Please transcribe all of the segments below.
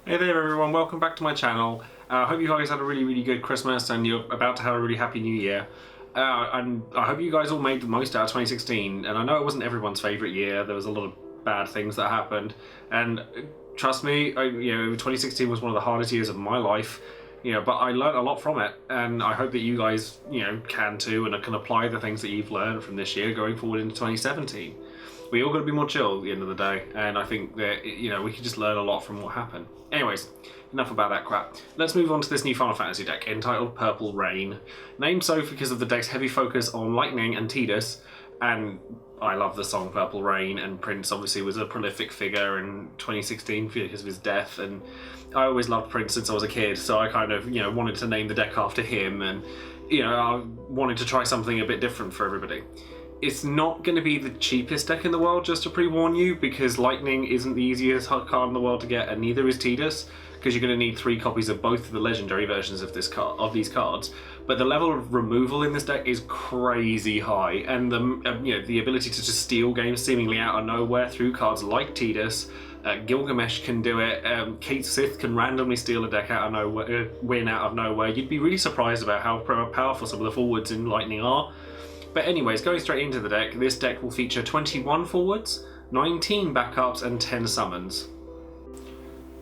Hey there everyone, welcome back to my channel. I hope you guys had a really good Christmas and you're about to have a really happy new year. And I hope you guys all made the most out of 2016, and I know it wasn't everyone's favourite year. There was a lot of bad things that happened, and trust me, 2016 was one of the hardest years of my life. But I learned a lot from it, and I hope that you guys, can too, and can apply the things that you've learned from this year going forward into 2017. We all got to be more chill at the end of the day, and I think that, we can just learn a lot from what happened. Anyways, enough about that crap. Let's move on to this new Final Fantasy deck, entitled Purple Rain. Named so because of the deck's heavy focus on lightning and Tidus, and I love the song Purple Rain, and Prince obviously was a prolific figure in 2016 because of his death, and I always loved Prince since I was a kid, so I kind of, wanted to name the deck after him, and, I wanted to try something a bit different for everybody. It's not going to be the cheapest deck in the world, just to pre-warn you, because Lightning isn't the easiest card in the world to get, and neither is Tidus, because you're going to need 3 copies of both of the legendary versions of these cards. But the level of removal in this deck is crazy high, and the ability to just steal games seemingly out of nowhere through cards like Tidus. Gilgamesh can do it. Cait Sith can randomly steal a deck out of nowhere, win out of nowhere. You'd be really surprised about how powerful some of the forwards in Lightning are. But anyways, going straight into the deck, this deck will feature 21 forwards, 19 backups, and 10 summons.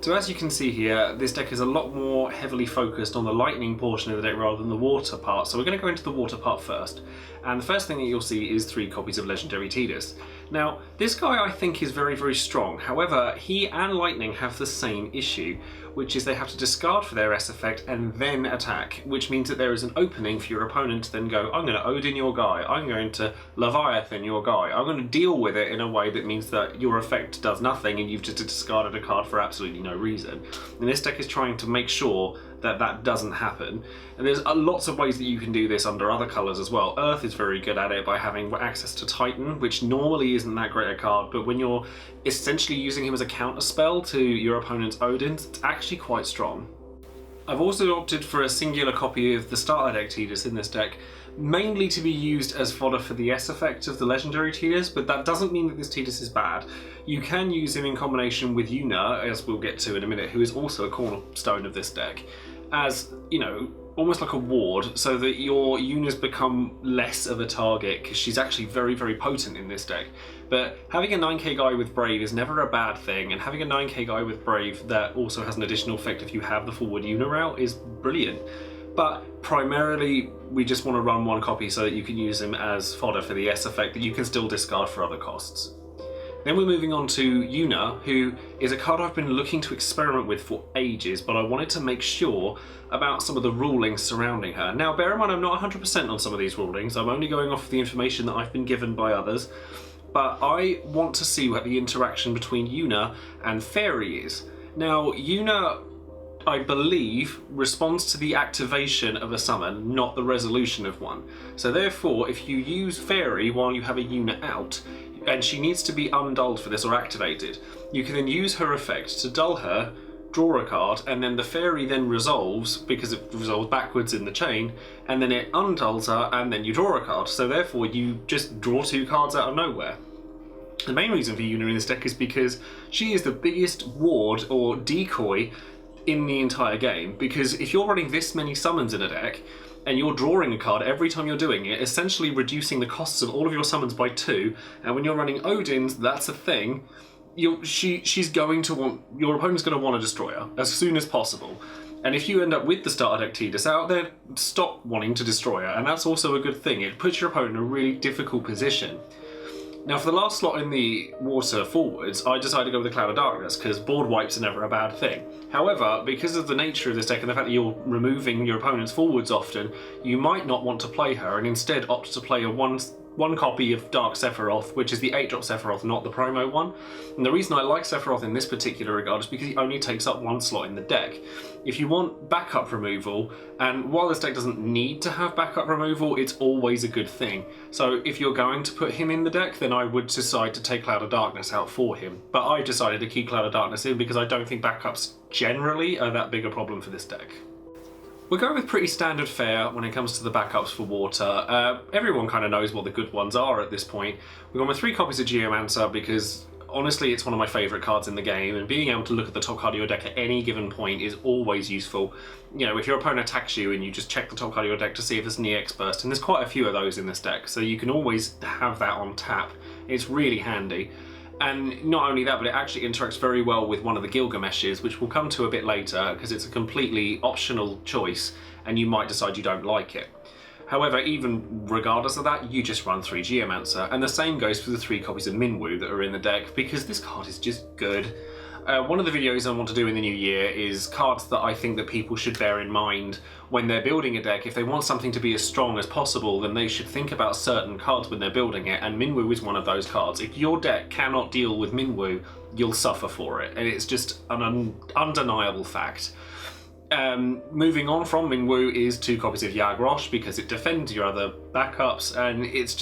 So as you can see here, this deck is a lot more heavily focused on the lightning portion of the deck rather than the water part, so we're going to go into the water part first. And the first thing that you'll see is 3 copies of Legendary Tidus. Now, this guy I think is very strong, however, he and Lightning have the same issue, which is they have to discard for their S effect and then attack, which means that there is an opening for your opponent to then go, I'm going to Odin your guy, I'm going to Leviathan your guy, I'm going to deal with it in a way that means that your effect does nothing and you've just discarded a card for absolutely no reason. And this deck is trying to make sure that that doesn't happen. And there's lots of ways that you can do this under other colours as well. Earth is very good at it by having access to Titan, which normally isn't that great a card, but when you're essentially using him as a counter spell to your opponent's Odins, it's actually quite strong. I've also opted for a singular copy of the starter deck Tidus in this deck, mainly to be used as fodder for the S effect of the legendary Tidus, but that doesn't mean that this Tidus is bad. You can use him in combination with Yuna, as we'll get to in a minute, who is also a cornerstone of this deck, as, almost like a ward, so that your Yunas become less of a target, because she's actually very potent in this deck. But having a 9k guy with Brave is never a bad thing, and having a 9k guy with Brave that also has an additional effect if you have the forward Yuna route is brilliant. But primarily, we just want to run 1 copy so that you can use him as fodder for the S effect that you can still discard for other costs. Then we're moving on to Yuna, who is a card I've been looking to experiment with for ages, but I wanted to make sure about some of the rulings surrounding her. Now, bear in mind, I'm not 100% on some of these rulings. I'm only going off the information that I've been given by others, but I want to see what the interaction between Yuna and Fairy is. Now, Yuna, I believe, responds to the activation of a summon, not the resolution of one. So therefore, if you use Fairy while you have a Yuna out, and she needs to be undulled for this or activated, you can then use her effect to dull her, draw a card, and then the Fairy then resolves, because it resolves backwards in the chain, and then it undulls her, and then you draw a card. So therefore you just draw 2 cards out of nowhere. The main reason for Yuna in this deck is because she is the biggest ward or decoy in the entire game, because if you're running this many summons in a deck, and you're drawing a card every time you're doing it, essentially reducing the costs of all of your summons by 2, and when you're running Odins, that's a thing, she's going to want, your opponent's going to want to destroy her as soon as possible. And if you end up with the starter deck Tidus out there, stop wanting to destroy her, and that's also a good thing. It puts your opponent in a really difficult position. Now, for the last slot in the water forwards, I decided to go with the Cloud of Darkness, because board wipes are never a bad thing. However, because of the nature of this deck and the fact that you're removing your opponent's forwards often, you might not want to play her, and instead opt to play a one copy of Dark Sephiroth, which is the 8-drop Sephiroth, not the promo one. And the reason I like Sephiroth in this particular regard is because he only takes up 1 slot in the deck. If you want backup removal, and while this deck doesn't need to have backup removal, it's always a good thing. So if you're going to put him in the deck, then I would decide to take Cloud of Darkness out for him. But I've decided to keep Cloud of Darkness in because I don't think backups generally are that big a problem for this deck. We're going with pretty standard fare when it comes to the backups for water. Everyone kind of knows what the good ones are at this point. We're going with 3 copies of Geomancer because honestly, it's one of my favourite cards in the game, and being able to look at the top card of your deck at any given point is always useful. You know, if your opponent attacks you and you just check the top card of your deck to see if there's an EX burst, and there's quite a few of those in this deck, so you can always have that on tap. It's really handy. And not only that, but it actually interacts very well with one of the Gilgameshes, which we'll come to a bit later, because it's a completely optional choice, and you might decide you don't like it. However, even regardless of that, you just run 3 Geomancer, and the same goes for the 3 copies of Minwu that are in the deck, because this card is just good. One of the videos I want to do in the new year is cards that I think that people should bear in mind when they're building a deck. If they want something to be as strong as possible, then they should think about certain cards when they're building it, and Minwu is one of those cards. If your deck cannot deal with Minwu, you'll suffer for it, and it's just an undeniable fact. Moving on from Minwu is 2 copies of Yaag Rosch, because it defends your other backups, and it's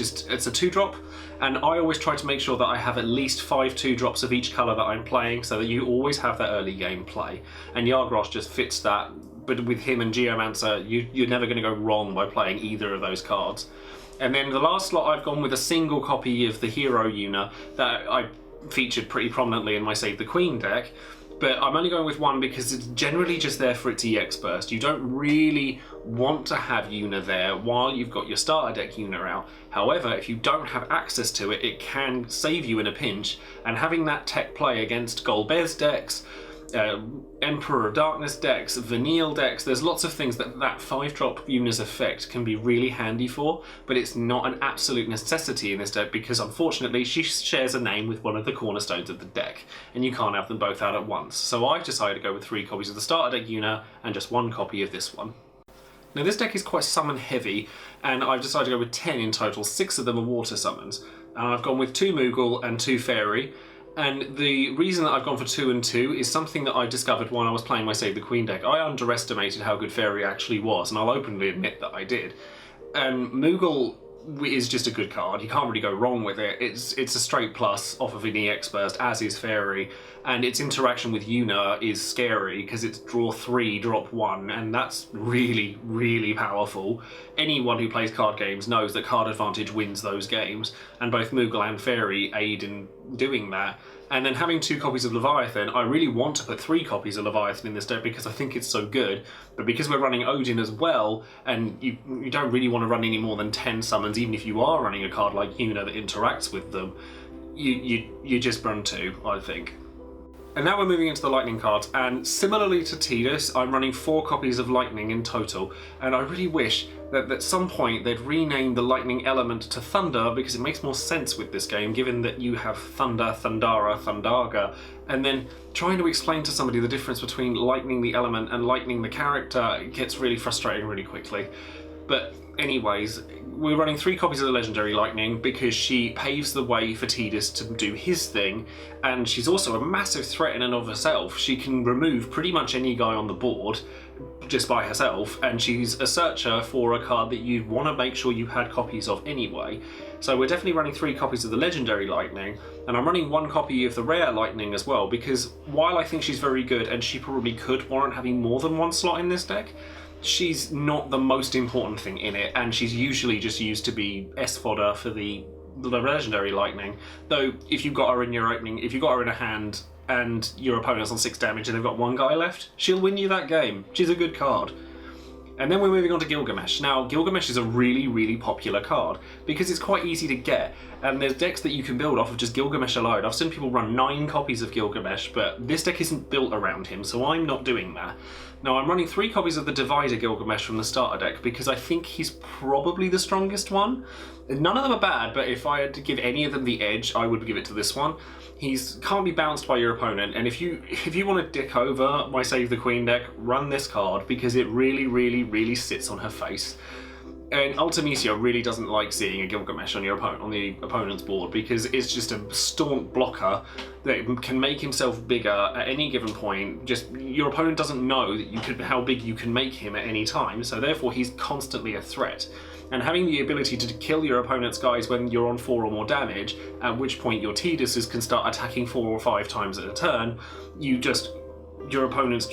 a 2-drop, and I always try to make sure that I have at least 5 2-drops of each colour that I'm playing, so that you always have that early game play, and Yaag Rosch just fits that. But with him and Geomancer, you're never going to go wrong by playing either of those cards. And then the last slot, I've gone with a single copy of the hero Yuna that I featured pretty prominently in my Save the Queen deck. But I'm only going with one because it's generally just there for its EX burst. You don't really want to have Yuna there while you've got your starter deck Yuna out. However, if you don't have access to it, it can save you in a pinch. And having that tech play against Golbez decks, Emperor of Darkness decks, Vanille decks, there's lots of things that 5-drop Yuna's effect can be really handy for, but it's not an absolute necessity in this deck because unfortunately she shares a name with one of the cornerstones of the deck, and you can't have them both out at once. So I've decided to go with 3 copies of the starter deck Yuna and just 1 copy of this one. Now this deck is quite summon heavy, and I've decided to go with 10 in total. 6 of them are water summons, and I've gone with 2 Moogle and 2 Fairy. And the reason that I've gone for 2 and 2 is something that I discovered when I was playing my Save the Queen deck. I underestimated how good Fairy actually was, and I'll openly admit that I did. Moogle is just a good card. You can't really go wrong with it. It's a straight plus off of an EX burst, as is Fairy, and its interaction with Yuna is scary because it's draw 3, drop 1, and that's really, really powerful. Anyone who plays card games knows that card advantage wins those games, and both Moogle and Fairy aid in doing that. And then having 2 copies of Leviathan, I really want to put 3 copies of Leviathan in this deck because I think it's so good. But because we're running Odin as well, and you don't really want to run any more than 10 summons, even if you are running a card like Yuna that interacts with them, you just run 2, I think. And now we're moving into the Lightning cards, and similarly to Tidus, I'm running 4 copies of Lightning in total, and I really wish that at some point they'd rename the Lightning element to Thunder, because it makes more sense with this game, given that you have Thunder, Thundara, Thundaga, and then trying to explain to somebody the difference between Lightning the element and Lightning the character gets really frustrating really quickly. But anyways, we're running 3 copies of the Legendary Lightning because she paves the way for Tidus to do his thing, and she's also a massive threat in and of herself. She can remove pretty much any guy on the board just by herself, and she's a searcher for a card that you'd want to make sure you had copies of anyway. So we're definitely running 3 copies of the Legendary Lightning, and I'm running 1 copy of the Rare Lightning as well, because while I think she's very good and she probably could warrant having more than 1 slot in this deck, she's not the most important thing in it, and she's usually just used to be S fodder for the Legendary Lightning. Though if you've got her in your opening, if you've got her in a hand and your opponent's on 6 damage and they've got 1 guy left, she'll win you that game. She's a good card. And then we're moving on to Gilgamesh. Now, Gilgamesh is a really, really popular card because it's quite easy to get, and there's decks that you can build off of just Gilgamesh alone. I've seen people run 9 copies of Gilgamesh, but this deck isn't built around him, so I'm not doing that. Now, I'm running 3 copies of the Divider Gilgamesh from the starter deck because I think he's probably the strongest one. None of them are bad, but if I had to give any of them the edge, I would give it to this one. Can't be bounced by your opponent, and if you want to dick over my Save the Queen deck, run this card because it really, really, really sits on her face. And Ultimecia really doesn't like seeing a Gilgamesh on the opponent's board because it's just a staunch blocker that can make himself bigger at any given point. Just your opponent doesn't know that how big you can make him at any time, so therefore he's constantly a threat. And having the ability to kill your opponent's guys when you're on 4 or more damage, at which point your Tiduses can start attacking 4 or 5 times at a turn, your opponent's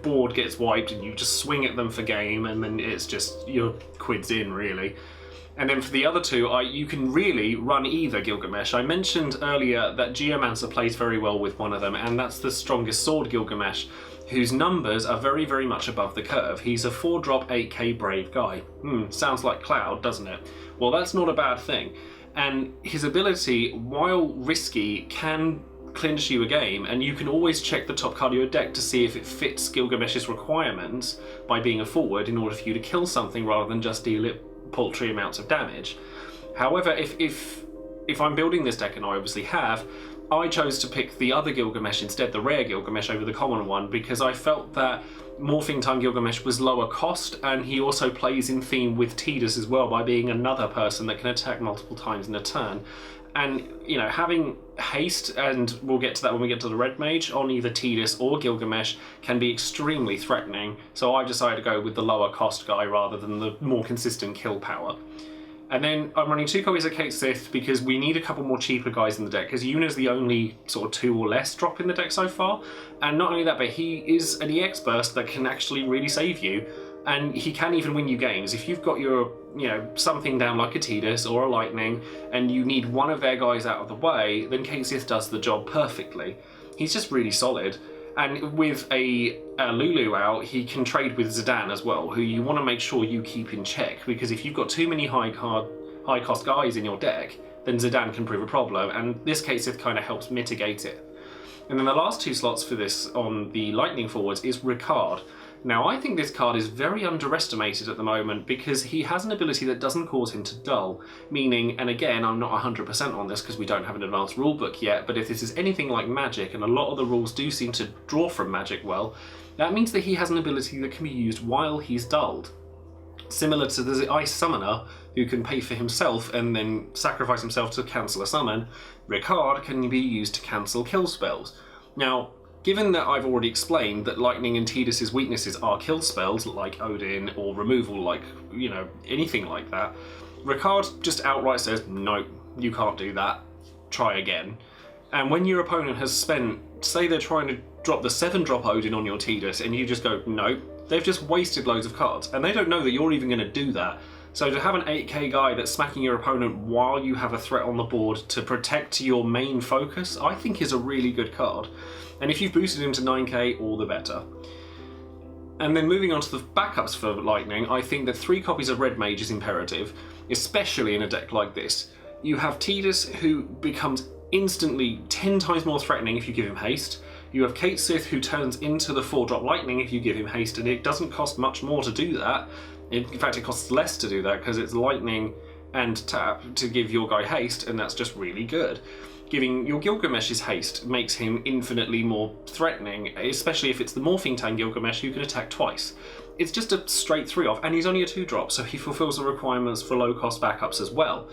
board gets wiped and you just swing at them for game, and then it's just, your quid's in really. And then for the other two, you can really run either Gilgamesh. I mentioned earlier that Geomancer plays very well with one of them, and that's the strongest sword Gilgamesh, whose numbers are very, very much above the curve. He's a 4-drop 8k brave guy. Sounds like Cloud, doesn't it? Well, that's not a bad thing. And his ability, while risky, can clinch you a game, and you can always check the top card of your deck to see if it fits Gilgamesh's requirements by being a forward in order for you to kill something rather than just deal it paltry amounts of damage. However, if I'm building this deck, and I obviously have, I chose to pick the other Gilgamesh instead, the rare Gilgamesh over the common one, because I felt that Morphing Time Gilgamesh was lower cost, and he also plays in theme with Tidus as well by being another person that can attack multiple times in a turn. And, you know, having haste, and we'll get to that when we get to the Red Mage, on either Tidus or Gilgamesh can be extremely threatening, so I decided to go with the lower cost guy rather than the more consistent kill power. And then I'm running 2 copies of Cait Sith because we need a couple more cheaper guys in the deck, because Yuna's the only sort of 2 or less drop in the deck so far. And not only that, but he is an EX burst that can actually really save you, and he can even win you games. If you've got your, you know, something down like a Tidus or a Lightning, and you need one of their guys out of the way, then Cait Sith does the job perfectly. He's just really solid. And with a Lulu out, he can trade with Zidane as well, who you want to make sure you keep in check, because if you've got too many high cost guys in your deck, then Zidane can prove a problem, and this Cait Sith kind of helps mitigate it. And then the last 2 slots for this on the Lightning forwards is Ricard. Now, I think this card is very underestimated at the moment because he has an ability that doesn't cause him to dull, meaning, and again, I'm not 100% on this because we don't have an advanced rulebook yet, but if this is anything like Magic, and a lot of the rules do seem to draw from Magic well, that means that he has an ability that can be used while he's dulled. Similar to the Ice Summoner, who can pay for himself and then sacrifice himself to cancel a summon, Ricard can be used to cancel kill spells. Now, given that I've already explained that Lightning and Tidus' weaknesses are kill spells, like Odin, or removal, like, you know, anything like that, Ricard just outright says, no, you can't do that, try again. And when your opponent has spent, say they're trying to drop the 7-drop Odin on your Tidus, and you just go, no, they've just wasted loads of cards, and they don't know that you're even going to do that. So to have an 8k guy that's smacking your opponent while you have a threat on the board to protect your main focus, I think is a really good card. And if you've boosted him to 9k, all the better. And then moving on to the backups for Lightning, I think that 3 copies of Red Mage is imperative, especially in a deck like this. You have Tidus, who becomes instantly 10 times more threatening if you give him haste. You have Cait Sith, who turns into the 4-drop Lightning if you give him haste, and it doesn't cost much more to do that. In fact, it costs less to do that because it's Lightning and tap to give your guy haste, and that's just really good. Giving your Gilgamesh his haste makes him infinitely more threatening, especially if it's the Morphing Time Gilgamesh who can attack twice. It's just a straight 3-off, and he's only a 2-drop, so he fulfills the requirements for low-cost backups as well.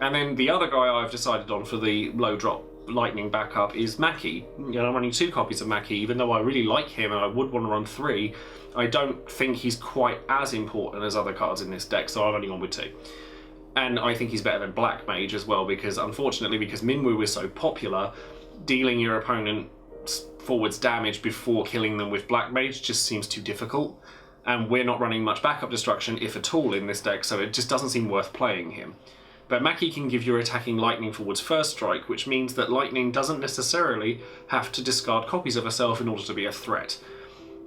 And then the other guy I've decided on for the low-drop Lightning backup is Maqui. You know, I'm running 2 copies of Maqui, even though I really like him and I would want to run 3. I don't think he's quite as important as other cards in this deck, so I've only gone with 2. And I think he's better than Black Mage as well, because unfortunately, because Minwu is so popular, dealing your opponent forwards damage before killing them with Black Mage just seems too difficult. And we're not running much backup destruction, if at all, in this deck, so it just doesn't seem worth playing him. But Maqui can give your attacking Lightning forwards first strike, which means that Lightning doesn't necessarily have to discard copies of herself in order to be a threat.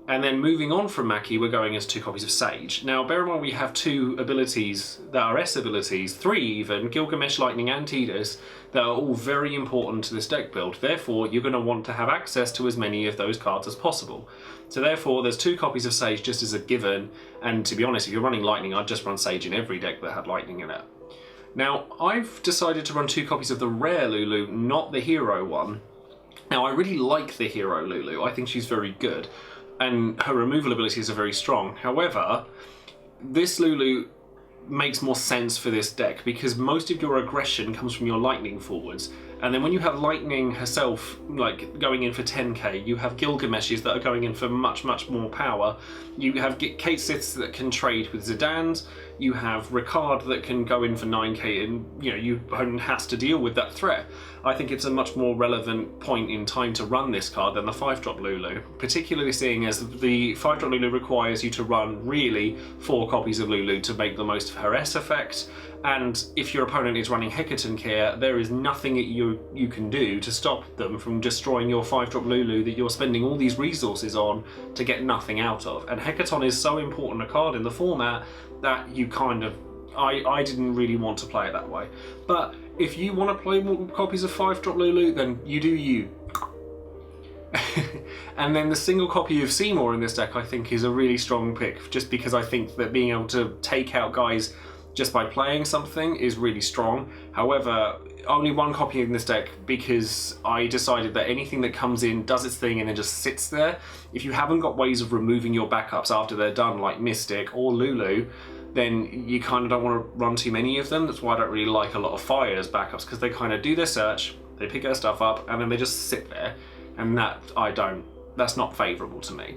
And then moving on from Maqui, we're going as 2 copies of Sage. Now, bear in mind we have 2 abilities that are S abilities, 3 even, Gilgamesh, Lightning and Tidus, that are all very important to this deck build. Therefore, you're going to want to have access to as many of those cards as possible. So therefore, there's 2 copies of Sage just as a given, and to be honest, if you're running Lightning, I'd just run Sage in every deck that had Lightning in it. Now, I've decided to run 2 copies of the rare Lulu, not the hero one. Now, I really like the hero Lulu. I think she's very good, and her removal abilities are very strong. However, this Lulu makes more sense for this deck because most of your aggression comes from your Lightning forwards. And then when you have Lightning herself, like, going in for 10k, you have Gilgameshes that are going in for much, much more power. You have Cait Siths that can trade with Zidanes. You have Ricard that can go in for 9k and, you know, your opponent has to deal with that threat. I think it's a much more relevant point in time to run this card than the 5-drop Lulu, particularly seeing as the 5-drop Lulu requires you to run really 4 copies of Lulu to make the most of her S effect, and if your opponent is running Hecaton Care, there is nothing that you can do to stop them from destroying your 5-drop Lulu that you're spending all these resources on to get nothing out of. And Hecaton is so important a card in the format that you kind of... I didn't really want to play it that way. But if you want to play more copies of 5-drop Lulu, then you do you. And then the single copy of Seymour in this deck I think is a really strong pick, just because I think that being able to take out guys just by playing something is really strong. However, only one copy in this deck because I decided that anything that comes in does its thing and then just sits there. If you haven't got ways of removing your backups after they're done, like Mystic or Lulu, then you kind of don't want to run too many of them. That's why I don't really like a lot of Fire's backups, because they kind of do their search, they pick their stuff up, and then they just sit there. And that's not favourable to me.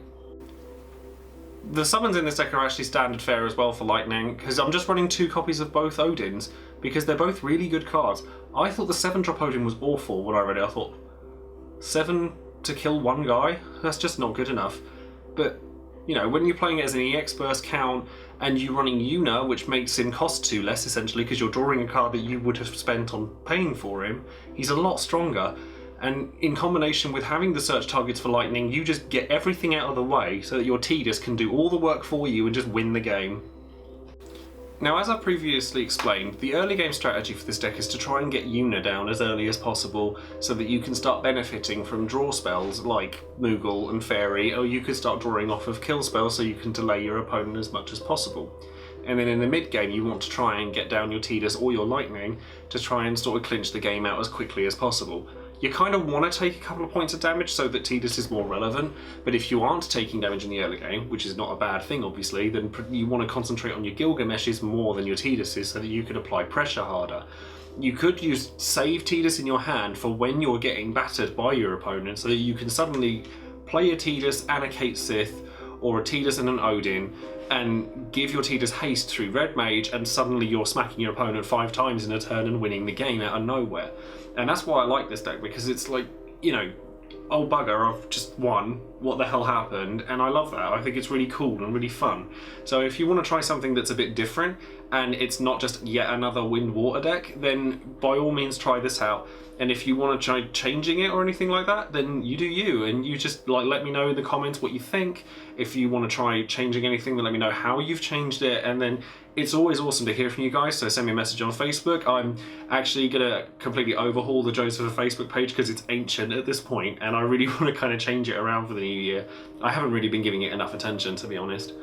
The summons in this deck are actually standard fare as well for Lightning, because I'm just running 2 copies of both Odins, because they're both really good cards. I thought the 7-drop Odin was awful when I read it. I thought, 7 to kill 1 guy? That's just not good enough. But, you know, when you're playing it as an EX burst count, and you're running Yuna, which makes him cost 2 less, essentially, because you're drawing a card that you would have spent on paying for him, he's a lot stronger. And in combination with having the search targets for Lightning, you just get everything out of the way so that your Tidus can do all the work for you and just win the game. Now, as I previously explained, the early game strategy for this deck is to try and get Yuna down as early as possible so that you can start benefiting from draw spells like Moogle and Fairy, or you could start drawing off of kill spells so you can delay your opponent as much as possible. And then in the mid game you want to try and get down your Tidus or your Lightning to try and sort of clinch the game out as quickly as possible. You kind of want to take a couple of points of damage so that Tidus is more relevant, but if you aren't taking damage in the early game, which is not a bad thing obviously, then you want to concentrate on your Gilgameshes more than your Tiduses so that you could apply pressure harder. You could use save Tidus in your hand for when you're getting battered by your opponent so that you can suddenly play a Tidus and a Cait Sith, or a Tidus and an Odin, and give your Tidus haste through Red Mage, and suddenly you're smacking your opponent 5 times in a turn and winning the game out of nowhere. And that's why I like this deck, because it's like, you know, oh bugger, I've just won, what the hell happened? And I love that. I think it's really cool and really fun. So if you want to try something that's a bit different, and it's not just yet another wind water deck, then by all means try this out. And if you want to try changing it or anything like that, then you do you, and you just like let me know in the comments what you think. If you want to try changing anything, then let me know how you've changed it. And then it's always awesome to hear from you guys, so send me a message on Facebook. I'm actually gonna completely overhaul the Joesephyr Facebook page because it's ancient at this point, and I really want to kind of change it around for the new year. I haven't really been giving it enough attention, to be honest.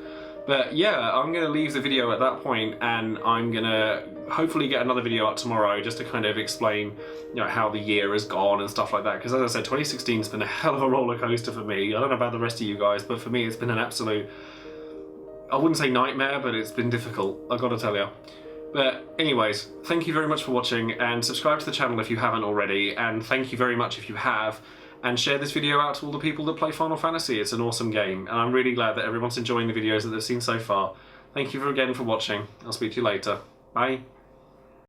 But yeah, I'm going to leave the video at that point, and I'm going to hopefully get another video out tomorrow just to kind of explain, you know, how the year has gone and stuff like that. Because as I said, 2016 has been a hell of a roller coaster for me. I don't know about the rest of you guys, but for me it's been an absolute, I wouldn't say nightmare, but it's been difficult, I've got to tell you. But anyways, thank you very much for watching, and subscribe to the channel if you haven't already, and thank you very much if you have. And share this video out to all the people that play Final Fantasy. It's an awesome game, and I'm really glad that everyone's enjoying the videos that they've seen so far. Thank you again for watching. I'll speak to you later. Bye.